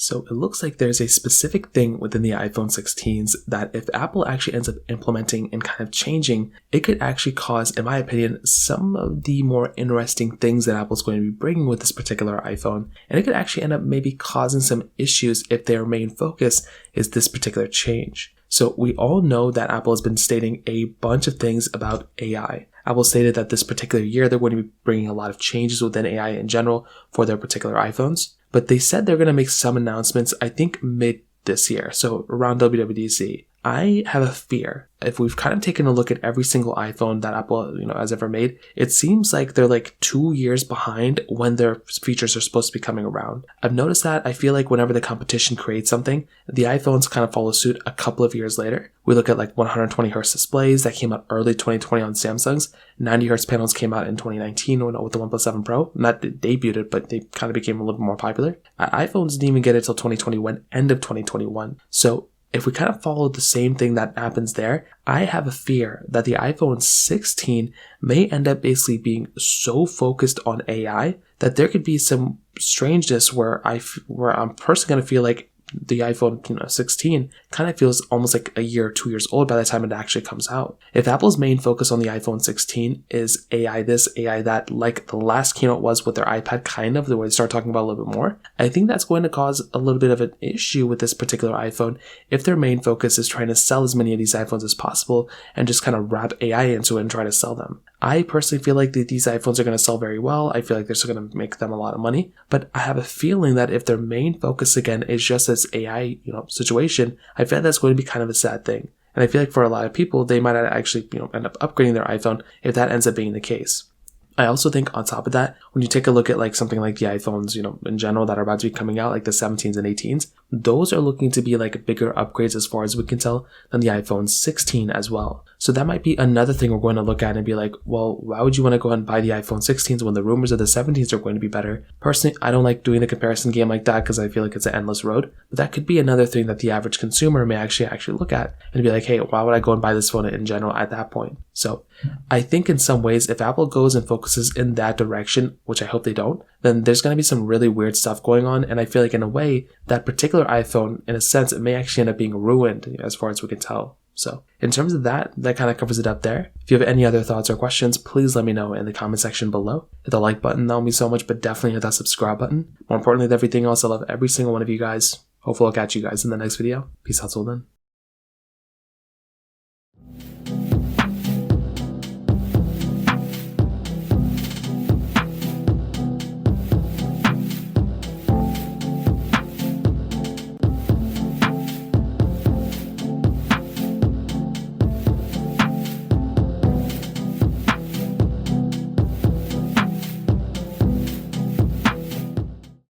So it looks like there's a specific thing within the iPhone 16s that if Apple actually ends up implementing and kind of changing, it could actually cause, in my opinion, some of the more interesting things that Apple's going to be bringing with this particular iPhone. And it could actually end up maybe causing some issues if their main focus is this particular change. So we all know that Apple has been stating a bunch of things about AI. Apple stated that this particular year they're going to be bringing a lot of changes within AI in general for their particular iPhones. But they said they're going to make some announcements, I think mid this year, so around WWDC. I have a fear. If we've kind of taken a look at every single iPhone that Apple, has ever made, it seems like they're like 2 years behind when their features are supposed to be coming around. I've noticed that. I feel like whenever the competition creates something, the iPhones kind of follow suit a couple of years later. We look at like 120 hertz displays that came out early 2020 on Samsung's. 90 hertz panels came out in 2019 with the OnePlus 7 Pro. Not debuted, but they kind of became a little bit more popular. iPhones didn't even get it till 2021, end of 2021. So if we kind of follow the same thing that happens there, I have a fear that the iPhone 16 may end up basically being so focused on AI that there could be some strangeness where I'm personally going to feel like the iPhone 16 kind of feels almost like a year or 2 years old by the time it actually comes out. If Apple's main focus on the iPhone 16 is AI this, AI that, like the last keynote was with their iPad, kind of the way they start talking about a little bit more, I think that's going to cause a little bit of an issue with this particular iPhone if their main focus is trying to sell as many of these iPhones as possible and just kind of wrap AI into it and try to sell them. I personally feel like that these iPhones are going to sell very well. I feel like they're still going to make them a lot of money, but I have a feeling that if their main focus again is just this AI, situation, I feel like that's going to be kind of a sad thing. And I feel like for a lot of people, they might actually, end up upgrading their iPhone if that ends up being the case. I also think on top of that, when you take a look at like something like the iPhones, in general that are about to be coming out, like the 17s and 18s, those are looking to be like bigger upgrades as far as we can tell than the iPhone 16 as well. So that might be another thing we're going to look at and be like, well, why would you want to go ahead and buy the iPhone 16s when the rumors of the 17s are going to be better? Personally, I don't like doing the comparison game like that because I feel like it's an endless road. But that could be another thing that the average consumer may actually look at and be like, hey, why would I go and buy this phone in general at that point? So I think in some ways, if Apple goes and focuses in that direction, which I hope they don't, then there's going to be some really weird stuff going on. And I feel like in a way, that particular iPhone, in a sense, it may actually end up being ruined as far as we can tell. So in terms of that kind of covers it up there. If you have any other thoughts or questions, please let me know in the comment section below. Hit the like button, that'll mean so much, but definitely hit that subscribe button. More importantly than everything else, I love every single one of you guys. Hopefully I'll catch you guys in the next video. Peace out till then.